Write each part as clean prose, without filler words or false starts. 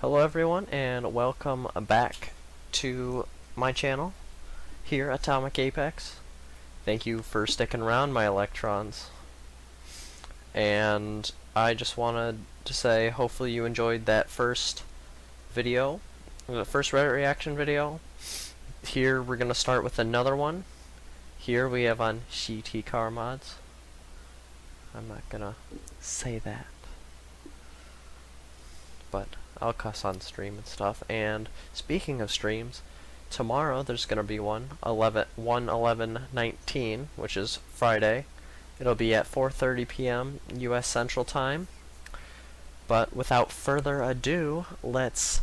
Hello everyone and welcome back to my channel here, Atomic Apex. Thank you for sticking around, my electrons. And I just wanted to say hopefully you enjoyed that first video, the first Reddit reaction video. Here we're going to start with another one. Here we have on CT car mods. I'm not going to say that, but I'll cuss on stream and stuff. And speaking of streams, tomorrow there's gonna be one 11/19, which is Friday. It'll be at 4:30 p.m. US Central Time. But without further ado, let's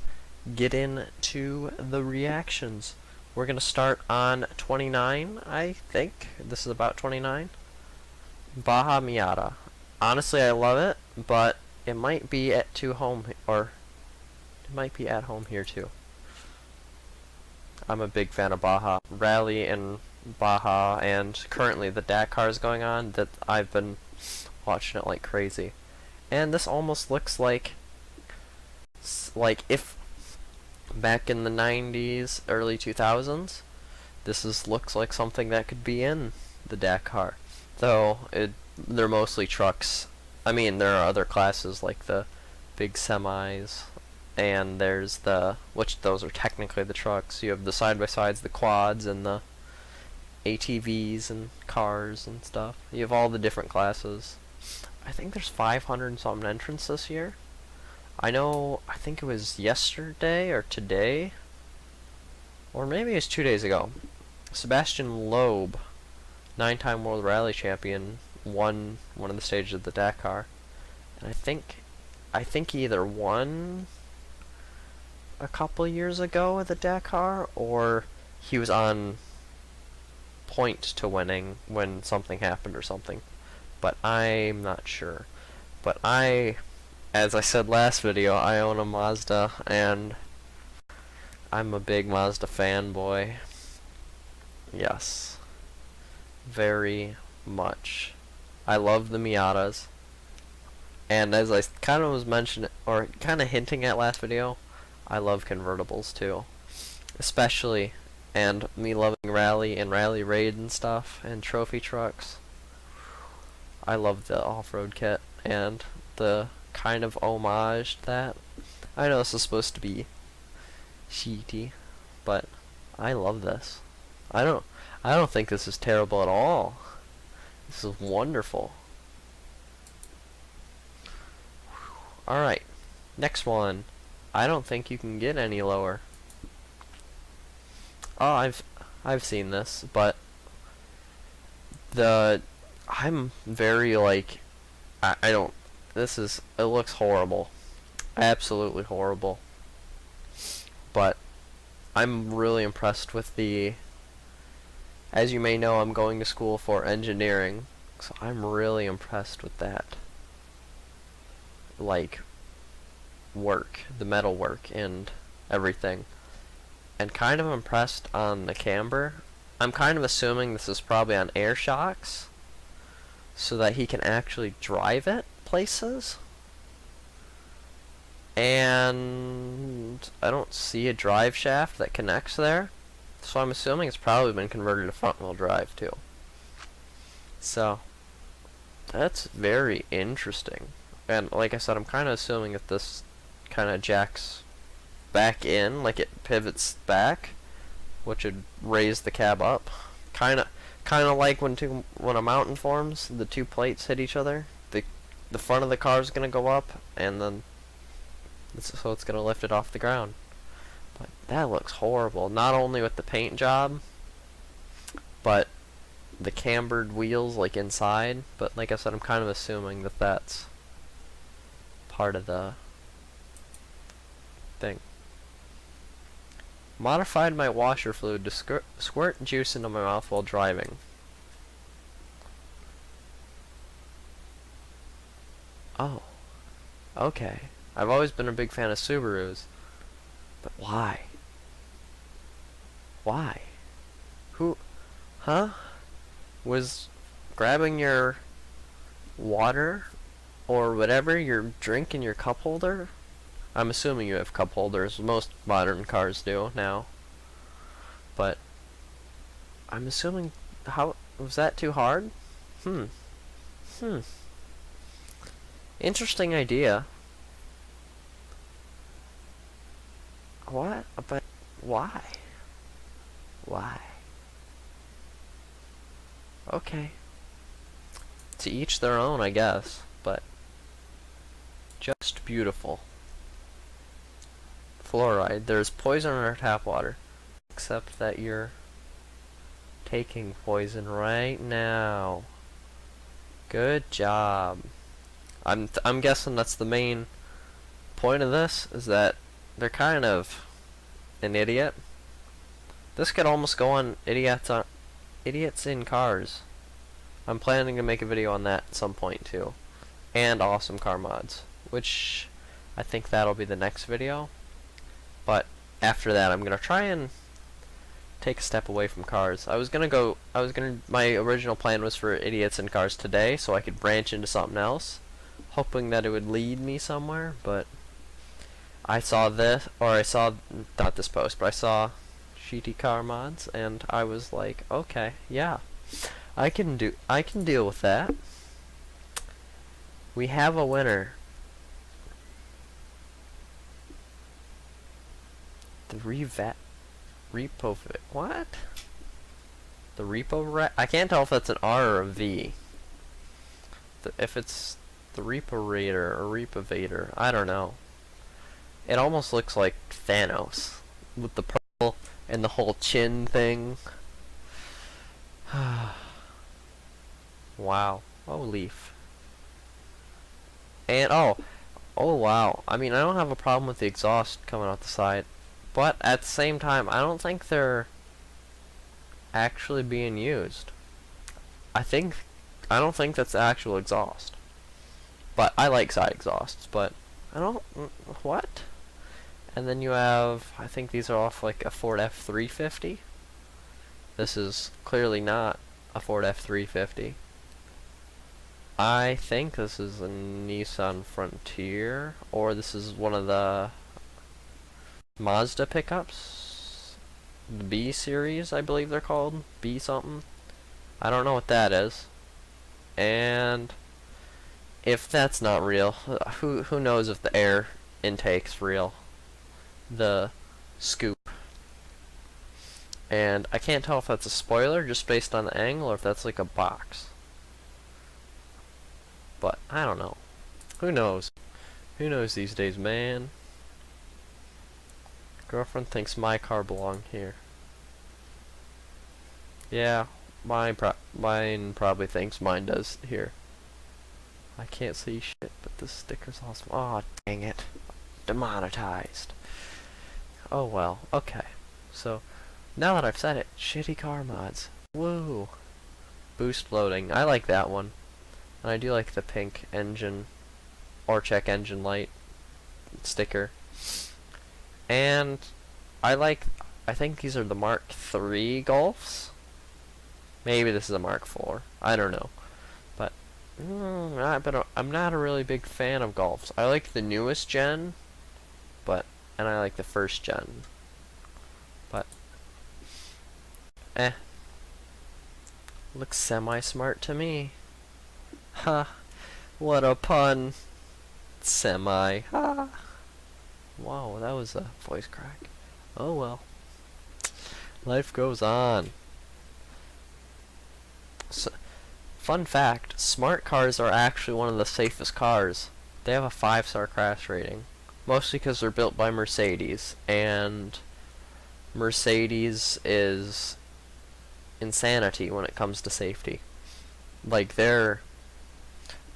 get into the reactions. We're gonna start on 29, I think. This is about 29. Baja Miata. Honestly, I love it, but it might be at home here too. I'm a big fan of Baja. Rally in Baja, and currently the Dakar is going on, that I've been watching it like crazy. And this almost looks like if back in the 90s, early 2000s, looks like something that could be in the Dakar. Though they're mostly trucks. I mean, there are other classes like the big semis, and there's those are technically the trucks. You have the side-by-sides, the quads, and the ATVs and cars and stuff. You have all the different classes. I think there's 500 and something entrants this year. I think it was yesterday or today, or maybe it's 2 days ago. Sebastian Loeb, 9-time World Rally Champion, won one of the stages of the Dakar. And I think he either won a couple years ago at the Dakar, or he was on point to winning when something happened or something. But I'm not sure. But as I said last video, I own a Mazda, and I'm a big Mazda fanboy. Yes. Very much. I love the Miatas. And as I kind of was mentioning, or kind of hinting at last video, I love convertibles too. Especially, and me loving rally and rally raid and stuff, and trophy trucks. I love the off-road kit, and the kind of homage that. I know this is supposed to be cheaty, but I love this. I don't think this is terrible at all. This is wonderful. Alright, next one. I don't think you can get any lower. Oh, I've seen this, but I'm very it looks horrible. Absolutely horrible. But I'm really impressed with as you may know, I'm going to school for engineering, so I'm really impressed with that. The metal work and everything. And kind of impressed on the camber. I'm kind of assuming this is probably on air shocks, so that he can actually drive it places. And I don't see a drive shaft that connects there, so I'm assuming it's probably been converted to front wheel drive too. So that's very interesting. And like I said, I'm kind of assuming that this kind of jacks back in, like it pivots back, which would raise the cab up. Kind of like when a mountain forms, the two plates hit each other. The front of the car is gonna go up, and then so it's gonna lift it off the ground. But that looks horrible. Not only with the paint job, but the cambered wheels inside. But like I said, I'm kind of assuming that that's part of the thing. Modified my washer fluid to squirt juice into my mouth while driving. Oh, okay. I've always been a big fan of Subarus, but why? Why? Who? Huh? Was grabbing your water or whatever, your drink in your cup holder I'm assuming you have cup holders. Most modern cars do now. But I'm assuming, how was that too hard? Hmm. Hmm. Interesting idea. What? But why? Why? Okay. To each their own, I guess. But just beautiful. Fluoride. There's poison in our tap water. Except that you're taking poison right now. Good job. I'm guessing that's the main point of this, is that they're kind of an idiot. This could almost go on idiots in cars. I'm planning to make a video on that at some point too. And awesome car mods, which I think that'll be the next video. But after that, I'm gonna try and take a step away from cars. My original plan was for idiots in cars today, so I could branch into something else, hoping that it would lead me somewhere, but I saw this, not this post, but I saw shitty car mods, and I was like, okay, yeah, I can deal with that. We have a winner. The repo, what? The repo I can't tell if that's an R or a V. If it's the Repo-Raider or Repo-Vader, I don't know. It almost looks like Thanos with the purple and the whole chin thing. Wow. Oh, leaf. And oh wow. I mean, I don't have a problem with the exhaust coming out the side, but at the same time, I don't think they're actually being used. I don't think that's actual exhaust. But I like side exhausts, but I don't, what? And then you have, I think these are off like a Ford F350. This is clearly not a Ford F350. I think this is a Nissan Frontier, or this is one of the Mazda pickups. The B series, I believe they're called. B something. I don't know what that is. And if that's not real, who knows if the air intake's real. The scoop. And I can't tell if that's a spoiler just based on the angle or if that's like a box. But I don't know. Who knows? Who knows these days, man? Girlfriend thinks my car belonged here. Yeah, mine probably thinks mine does here. I can't see shit, but this sticker's awesome. Aw, dang it. Demonetized. Oh well, okay. So, now that I've said it, shitty car mods. Woo! Boost loading. I like that one. And I do like the pink engine, or check engine light sticker. And I think these are the Mark III Golfs. Maybe this is a Mark IV. I don't know. But I'm not a really big fan of Golfs. I like the newest gen, and I like the first gen. But, looks semi-smart to me. Ha! What a pun. Semi. Ha! Wow, that was a voice crack. Oh well. Life goes on. So, fun fact, smart cars are actually one of the safest cars. They have a 5-star crash rating. Mostly because they're built by Mercedes, and Mercedes is insanity when it comes to safety. Like, they're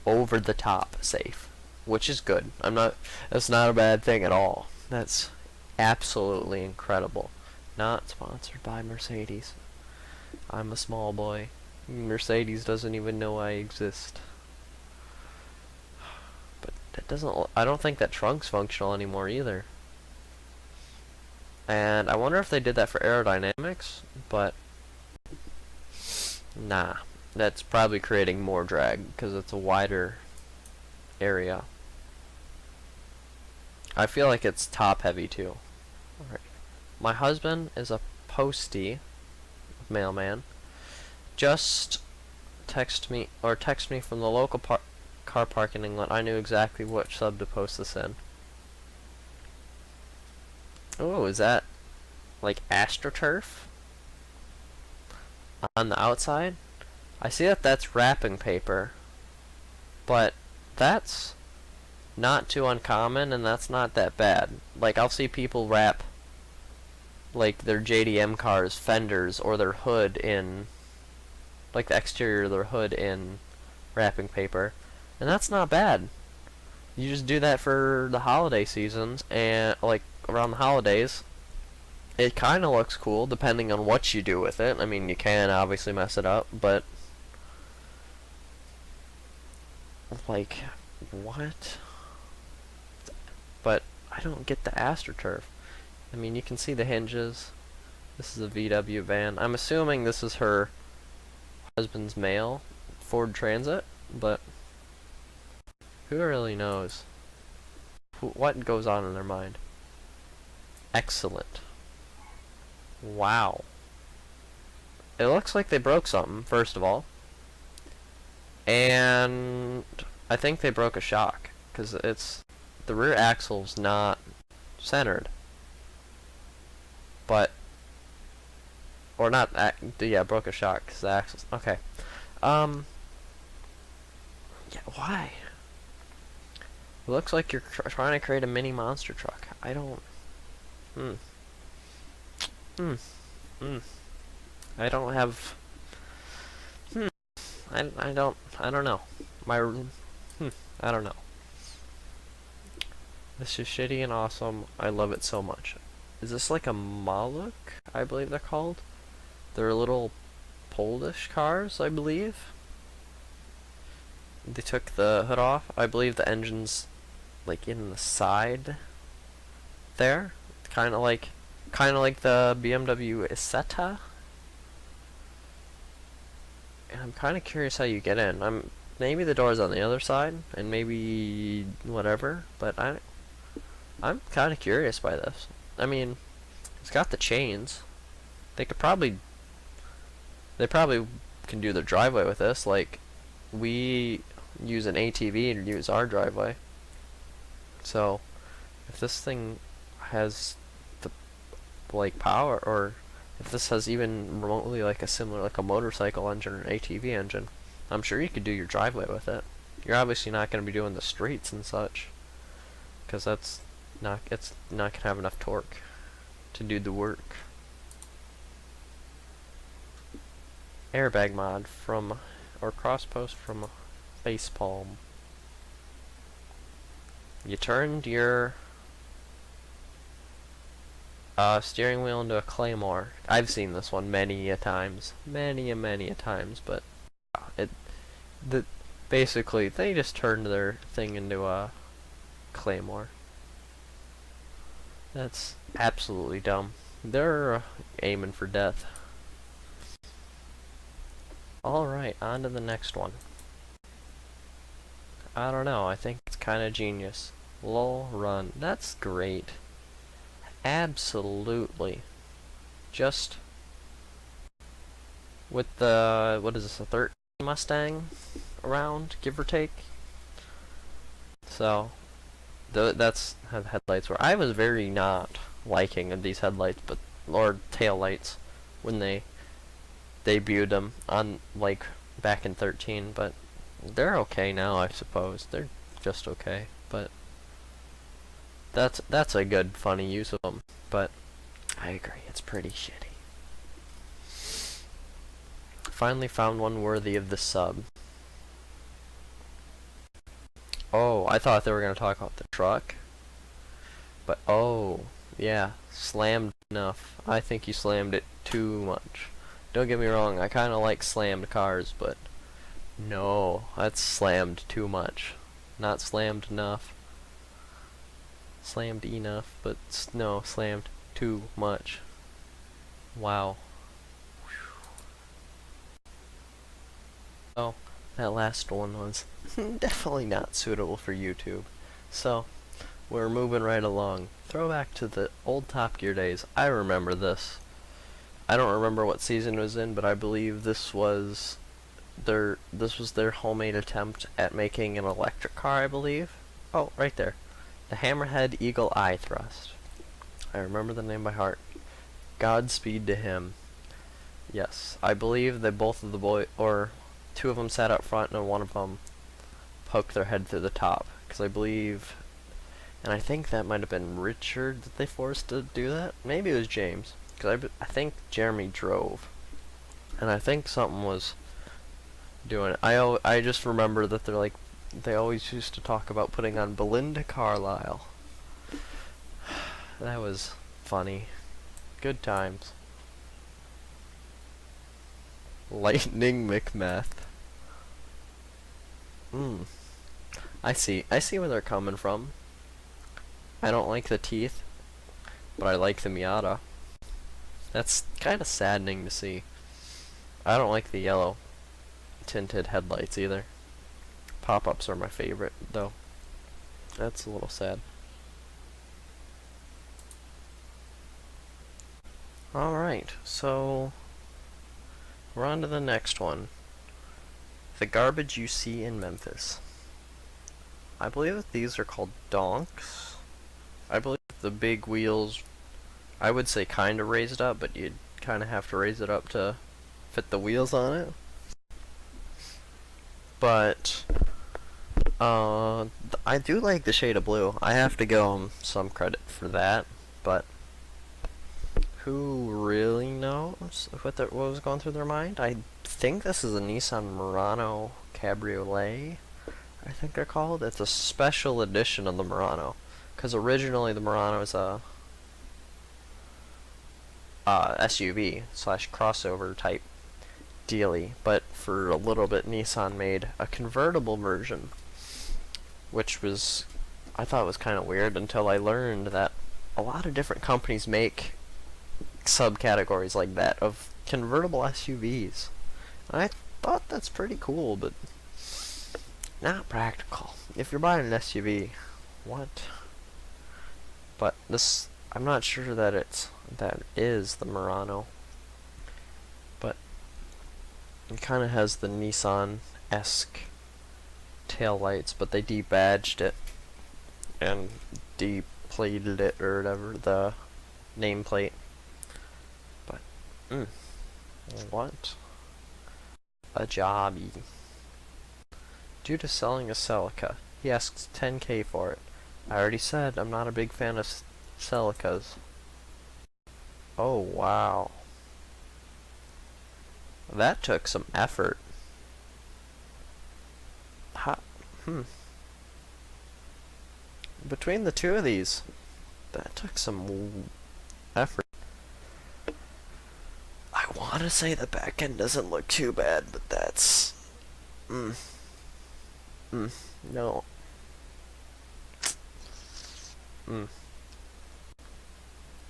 over the top safe, which is good. That's not a bad thing at all. That's absolutely incredible. Not sponsored by Mercedes. I'm a small boy. Mercedes doesn't even know I exist. But that doesn't, I don't think that trunk's functional anymore either. And I wonder if they did that for aerodynamics, but nah. That's probably creating more drag because it's a wider area. I feel like it's top heavy too. Alright. My husband is a postie, mailman. Just text me from the local car park in England. I knew exactly which sub to post this in. Oh, is that like AstroTurf on the outside? I see that that's wrapping paper, but that's not too uncommon, and that's not that bad. Like, I'll see people wrap like their JDM cars, fenders, or their hood in, like the exterior of their hood in wrapping paper, and that's not bad. You just do that for the holiday seasons, and like around the holidays, it kind of looks cool depending on what you do with it. I mean, you can obviously mess it up, but like, what? But I don't get the AstroTurf. I mean, you can see the hinges. This is a VW van. I'm assuming this is her husband's mail, Ford Transit, but who really knows what goes on in their mind? Excellent. Wow. It looks like they broke something, first of all. And I think they broke a shock, because the rear axle's not centered. But, or not, yeah, broke a shock, because the axle's, okay. Yeah, why? It looks like you're trying to create a mini monster truck. I don't, I don't have, I don't know. I don't know. This is shitty and awesome. I love it so much. Is this like a Maluk? I believe they're called. They're little Polish cars, I believe. They took the hood off. I believe the engine's like in the side there. Kind of like the BMW Isetta. And I'm kind of curious how you get in. Maybe the door's on the other side, and maybe whatever. But I'm kind of curious by this. I mean, it's got the chains. They probably can do their driveway with this. Like, we use an ATV to use our driveway. So, if this thing has the like power, or if this has even remotely like a similar, like a motorcycle engine or an ATV engine, I'm sure you could do your driveway with it. You're obviously not going to be doing the streets and such, because it's not going to have enough torque to do the work. Airbag mod from, or cross post from Facepalm. You turned your steering wheel into a claymore. I've seen this one many a times, many a times, but basically they just turned their thing into a claymore. That's absolutely dumb. They're aiming for death. Alright, on to the next one. I don't know, I think it's kind of genius. Lol run. That's great. Absolutely. Just with the, what is this, a 13 Mustang around, give or take? So, that's how the headlights were. I was very not liking these headlights, but, or tail lights, when they debuted them on, like, back in 13, but they're okay now, I suppose. They're just okay, but that's a good, funny use of them, but I agree, it's pretty shitty. Finally found one worthy of the sub. Oh, I thought they were going to talk about the truck, but oh, yeah, slammed enough. I think you slammed it too much. Don't get me wrong, I kind of like slammed cars, but no, that's slammed too much. Not slammed enough. Slammed enough, but no, slammed too much. Wow. Oh, that last one was definitely not suitable for YouTube. So, we're moving right along. Throwback to the old Top Gear days. I remember this. I don't remember what season it was in, but I believe this was their homemade attempt at making an electric car, I believe. Oh, right there. The Hammerhead Eagle Eye Thrust. I remember the name by heart. Godspeed to him. Yes, I believe that both of the or two of them sat up front and one of them poked their head through the top. Because I believe, and I think that might have been Richard that they forced to do that. Maybe it was James. Because I think Jeremy drove. And I think something was doing it. I just remember that they always used to talk about putting on Belinda Carlisle. That was funny. Good times. Lightning McMeth. I see where they're coming from. I don't like the teeth, but I like the Miata. That's kind of saddening to see. I don't like the yellow tinted headlights either. Pop-ups are my favorite, though. That's a little sad. Alright, so we're on to the next one. The garbage you see in Memphis. I believe that these are called donks. I believe the big wheels, I would say kind of raised up, but you'd kind of have to raise it up to fit the wheels on it. But I do like the shade of blue. I have to give them some credit for that, but who really knows what was going through their mind? I think this is a Nissan Murano Cabriolet, I think they're called. It's a special edition of the Murano, because originally the Murano is a SUV slash crossover type dealy, but for a little bit Nissan made a convertible version, which was, I thought was kind of weird until I learned that a lot of different companies make subcategories like that of convertible SUVs. I thought that's pretty cool, but not practical. If you're buying an SUV, what? But this, I'm not sure that that is the Murano, but it kind of has the Nissan-esque tail lights, but they debadged it and deplated it or whatever, the nameplate. But what a jobby. Due to selling a Celica, he asks $10K for it. I already said I'm not a big fan of Celicas. Oh wow, that took some effort. Between the two of these, that took some effort. I want to say the back end doesn't look too bad, but that's no.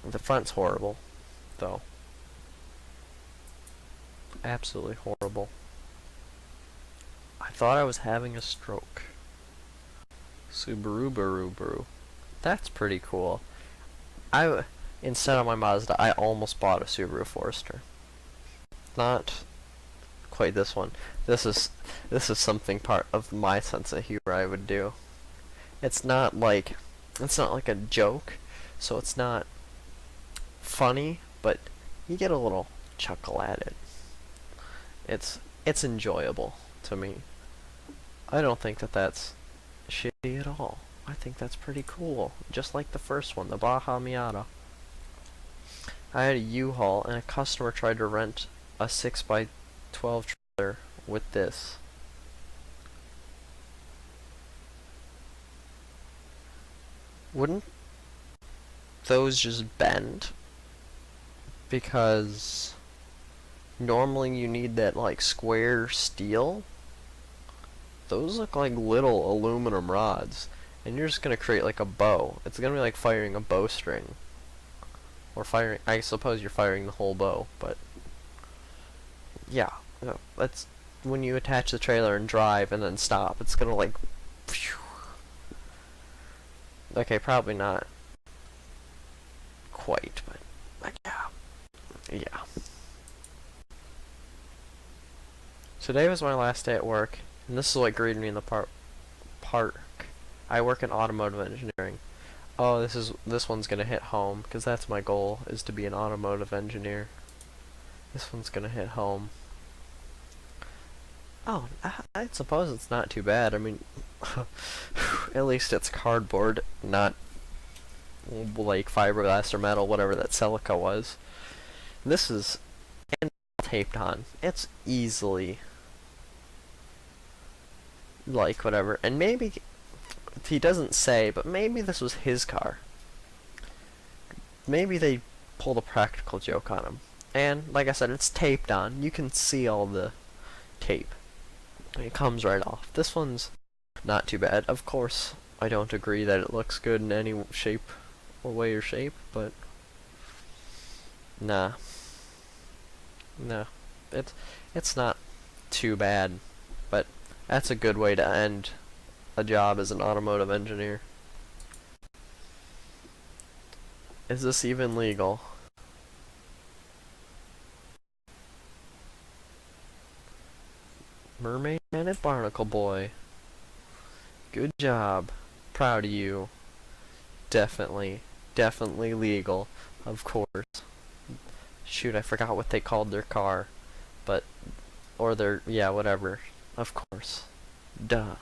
The front's horrible, though. Absolutely horrible. I thought I was having a stroke. Subaru Baru. That's pretty cool. Instead of my Mazda, I almost bought a Subaru Forester. Not quite this one. This is something part of my sense of humor I would do. It's not like a joke, so it's not funny, but you get a little chuckle at it. It's enjoyable to me. I don't think that that's shitty at all. I think that's pretty cool, just like the first one, the Baja Miata. I had a U-Haul and a customer tried to rent a 6x12 trailer with this. Wouldn't those just bend? Because normally you need that like square steel. Those look like little aluminum rods, and you're just gonna create like a bow. It's gonna be like firing a bowstring. Or firing, I suppose you're firing the whole bow, but yeah, that's when you attach the trailer and drive and then stop, it's gonna like, phew. Okay, probably not quite, but yeah. Yeah. Today was my last day at work, and this is what greeted me in the park. I work in automotive engineering. Oh, this one's gonna hit home, because that's my goal, is to be an automotive engineer. This one's gonna hit home. Oh, I suppose it's not too bad. I mean, at least it's cardboard, not like fiberglass or metal, whatever that silica was. This is taped on. It's easily like whatever. And maybe he doesn't say, but maybe this was his car. Maybe they pulled a practical joke on him. And like I said, it's taped on. You can see all the tape. It comes right off. This one's not too bad. Of course, I don't agree that it looks good in any shape or way or shape, but nah. No. It's not too bad, but that's a good way to end a job as an automotive engineer. Is this even legal? Mermaid Man and Barnacle Boy. Good job. Proud of you. Definitely legal. Of course. Shoot, I forgot what they called their car. But, or their, yeah, whatever. Of course. Duh.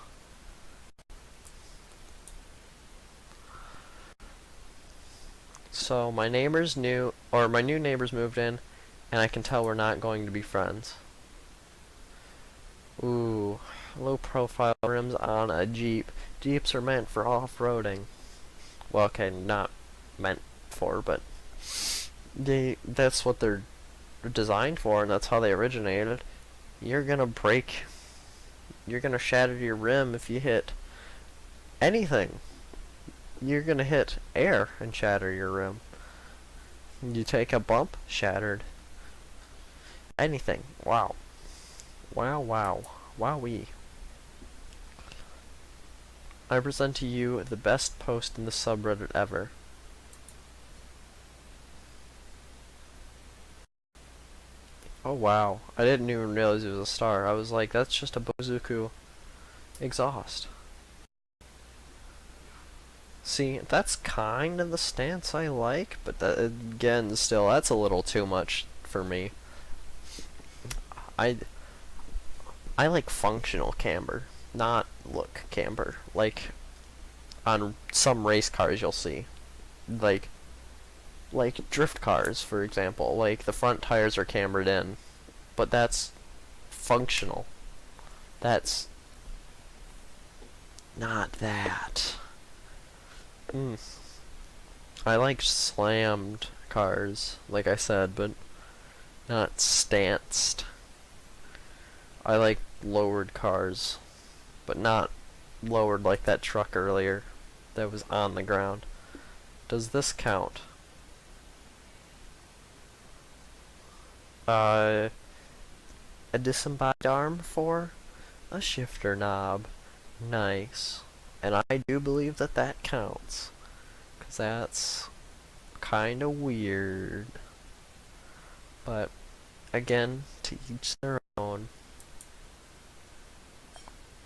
So, my new neighbors moved in, and I can tell we're not going to be friends. Ooh, low profile rims on a Jeep. Jeeps are meant for off-roading. Well, okay, not meant for, but that's what they're designed for, and that's how they originated. You're gonna shatter your rim if you hit anything. You're gonna hit air and shatter your rim. You take a bump, shattered. Anything. Wow. Wow. Wowee. I present to you the best post in the subreddit ever. Oh wow. I didn't even realize it was a star. I was like, that's just a Bozuku exhaust. See, that's kind of the stance I like, but that, again, still, that's a little too much for me. I like functional camber, not look camber. Like, on some race cars you'll see. Like drift cars, for example. Like, the front tires are cambered in. But that's functional. That's not that. I like slammed cars, like I said, but not stanced. I like lowered cars, but not lowered like that truck earlier that was on the ground. Does this count? A disembodied arm for a shifter knob. Nice. And I do believe that that counts. Because that's kind of weird. But, again, to each their own.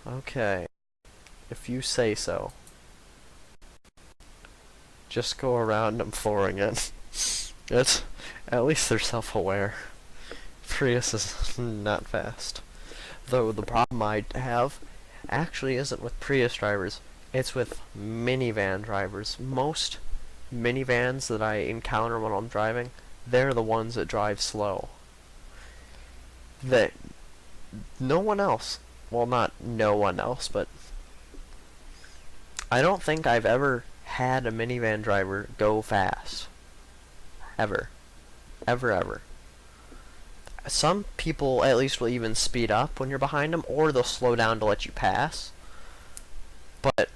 Okay. If you say so. Just go around them flooring it. It's, at least they're self-aware. Prius is not fast. Though the problem I have actually isn't with Prius drivers. It's with minivan drivers. Most minivans that I encounter when I'm driving, they're the ones that drive slow. No one else, well, not no one else, but I don't think I've ever had a minivan driver go fast. Ever. Ever. Some people at least will even speed up when you're behind them, or they'll slow down to let you pass. But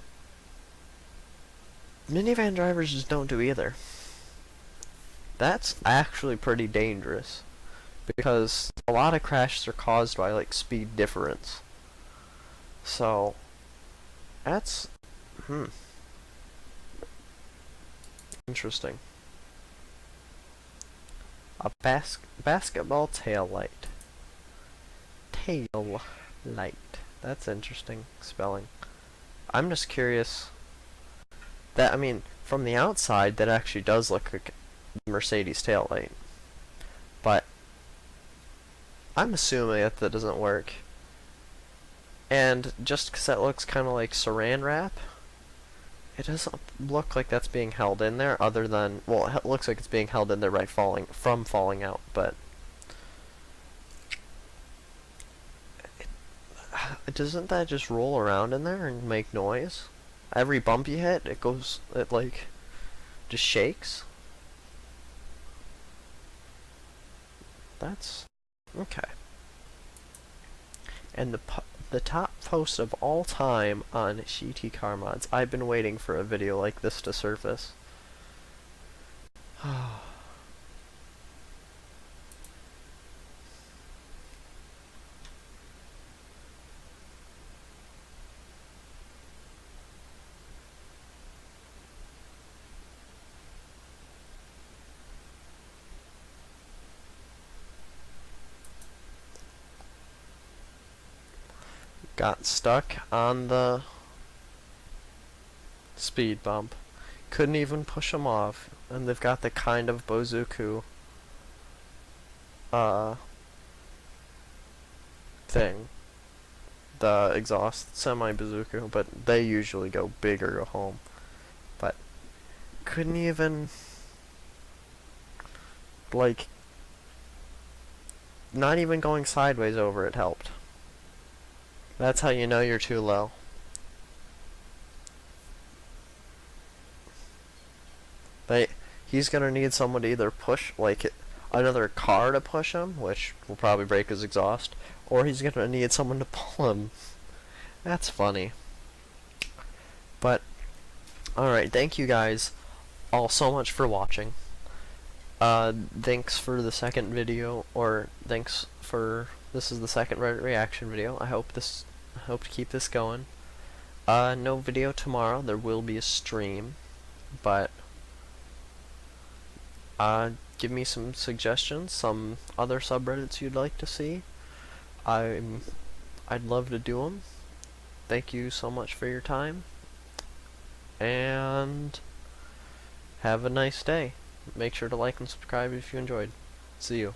minivan drivers just don't do either. That's actually pretty dangerous, because a lot of crashes are caused by like speed difference. So that's Interesting. A basketball tail light. Tail light. That's interesting spelling. I'm just curious. That, I mean, from the outside, that actually does look like a Mercedes tail light. But I'm assuming that doesn't work. And just because that looks kind of like saran wrap, it doesn't look like that's being held in there, other than, well, it looks like it's being held in there by falling out, but doesn't that just roll around in there and make noise? Every bump you hit, it like, just shakes? That's, okay. And the top post of all time on GT Car Mods. I've been waiting for a video like this to surface. Got stuck on the speed bump. Couldn't even push them off. And they've got the kind of Bozuku thing. The exhaust semi-bazooka, but they usually go big or go home. But couldn't even, like, not even going sideways over it helped. That's how you know you're too low. He's gonna need someone to either push, like, another car to push him, which will probably break his exhaust, or he's gonna need someone to pull him. That's funny. But, alright, thank you guys all so much for watching. Thanks for the second video, or thanks for, this is the second Reddit reaction video. I hope to keep this going. No video tomorrow. There will be a stream, but give me some suggestions, some other subreddits you'd like to see. I'd love to do them. Thank you so much for your time, and have a nice day. Make sure to like and subscribe if you enjoyed. See you.